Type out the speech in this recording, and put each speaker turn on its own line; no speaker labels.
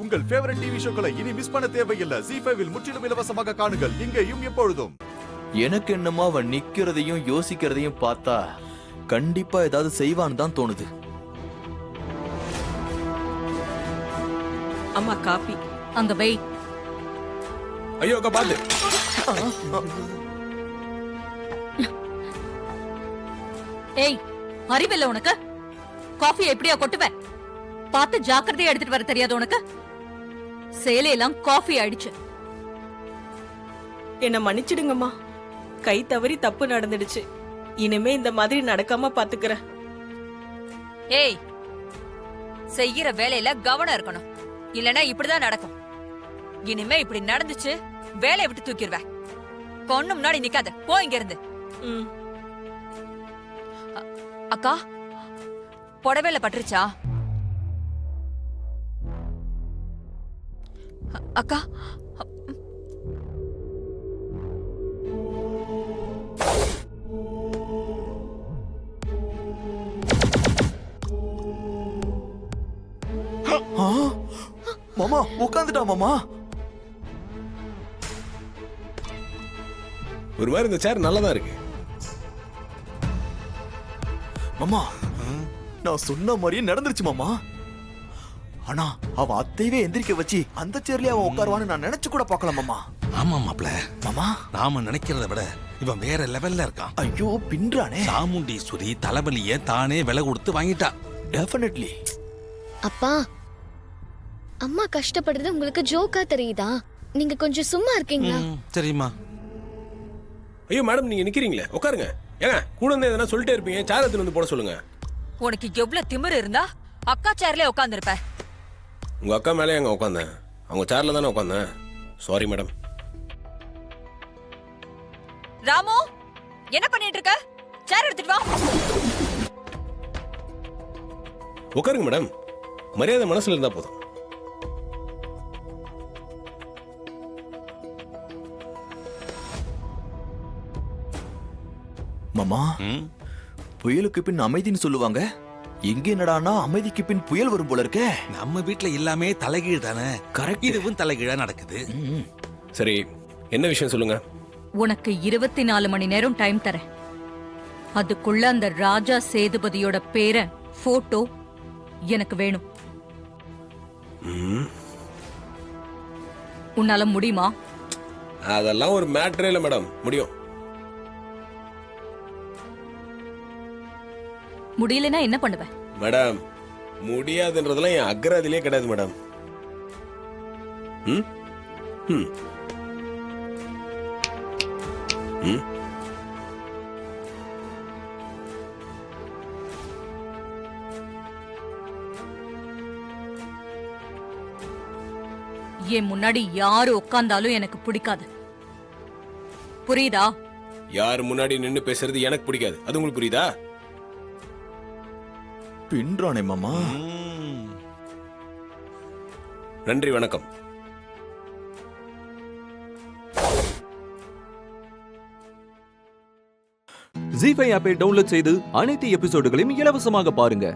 உங்கள் favourite TV ஷோக்களை இனி miss பண்ண தேவையில்லை. ZEE5 இல் முற்றிலும் இலவசமாக காணுங்கள். இங்கேயும் எப்பொழுதும்.
எனக்கு என்னமோ அவன் நிக்கிறதையும் யோசிக்கிறதையும் பார்த்தா கண்டிப்பா ஏதாவது செய்வான்னு தான் தோணுது.
அம்மா காப்பி
அங்க வை.
ஐயோ அக்கா பாத்து.
ஏய், அறிவில்ல உனக்கு? காஃபி எப்படியா கொட்டுவேன்? பார்த்து ஜாக்கிரதையா எடுத்துட்டு வர தெரியாது உனக்கு? சேலையெல்லாம் காஃபி ஆயிடுச்சு.
என்ன மன்னிச்சிடுங்கம்மா, கை தவறி தப்பு நடந்துடுச்சு. இனிமே இந்த மாதிரி நடக்காம பாத்துக்கிறேன்.
ஏய், செய்யற வேலையில கவனம் இருக்கணும், இல்லனா இப்படிதான் நடக்கும். இனிமே இப்படி நடந்துச்சு வேலையை விட்டு தூக்கிடுவேன். பொண்ணு முன்னாடி நிக்காத, போ இங்க இருந்து. அக்கா, புடவையில பட்டுருச்சா? அக்கா,
மாமா உட்காந்துட்டா மாமா.
ஒரு மாதிரி இந்த சேர் நல்லதா இருக்கு
மாமா. நான் சொன்ன மாதிரியே நடந்துருச்சு மாமா. ஆனா அவ அத்தைவே எந்திரிக்க வச்சு அந்த சேர்லயே அவன் உட்காருவான்னு நான் நினைச்சு கூட பார்க்கல மாமா.
ஆமா மாப்ள,
மாமா
நாம நினைக்கிறத விட இவன் வேற லெவல்ல இருக்கான்.
ஐயோ பின்றானே.
சாமுண்டீஸ்வரி தலைவலிய தானே விலை கொடுத்து வாங்கிட்டா.
டெஃபினெட்லி.
அப்பா, அம்மா கஷ்டப்படுறது உங்களுக்கு ஜோக்கா தெரியுதா? நீங்க கொஞ்சம் சும்மா இருக்கீங்களா?
சரிம்மா.
ஐயோ மேடம், நீங்க நிக்கிறீங்களே, உட்காருங்க. ஏங்க கூட வந்து எதனா சொல்லிட்டே இருப்பீங்க, சேர் எடுத்து வந்து போட சொல்லுங்க.
உனக்கு எவ்வளவு திமிரு இருந்தா அக்கா சேர்லயே உட்கார்ந்திருப்ப.
உங்க அக்கா மேலே எங்க உட்காந்தேன்? அவங்க சேர்ல தானே உட்காந்தேன். Sorry madam.
ராமு, என்ன பண்ணிட்டு இருக்க? சேர் எடுத்துட்டு வா.
உட்காருங்க மேடம், மரியாதை மனசுல இருந்தா போதும்.
மாமா, புயலுக்கு பின் அமைதின்னு சொல்லுவாங்க. எங்க என்னடானா அமைதிக்கு பின் புயல் வரும் போல இருக்கே.
நம்ம வீட்டுல எல்லாமே தலைகீழ் தானே.
கரெக்ட்.
இதுவும் தலைகீழா நடக்குது.
சரி, என்ன விஷயம் சொல்லுங்க.
உனக்கு 24 மணி நேரம் டைம் தரேன். அதுக்குள்ள அந்த ராஜா சேதுபதியோட பேரை போட்டோ எனக்கு வேணும். உன்னால முடியுமா?
அதெல்லாம் ஒரு மேட்டரே இல்ல மேடம். முடியும்.
முடியலன்னா என்ன பண்ணுவேன்? மேடம்,
முடியாதுன்றதெல்லாம் என் அக்ராதிலே கிடையாது மேடம். ம் ம் ம்
என் முன்னாடி யாரு உட்கார்ந்தாலும் எனக்கு பிடிக்காது. புரியுதா?
யார் முன்னாடி நின்னு பேசுறது எனக்கு பிடிக்காது. அது உங்களுக்கு புரியுதா?
பின்றானே மாமா.
நன்றி, வணக்கம்.
ZEE5 ஆப்பை டவுன்லோட் செய்து அனைத்து எபிசோடுகளையும் இலவசமாக பாருங்க.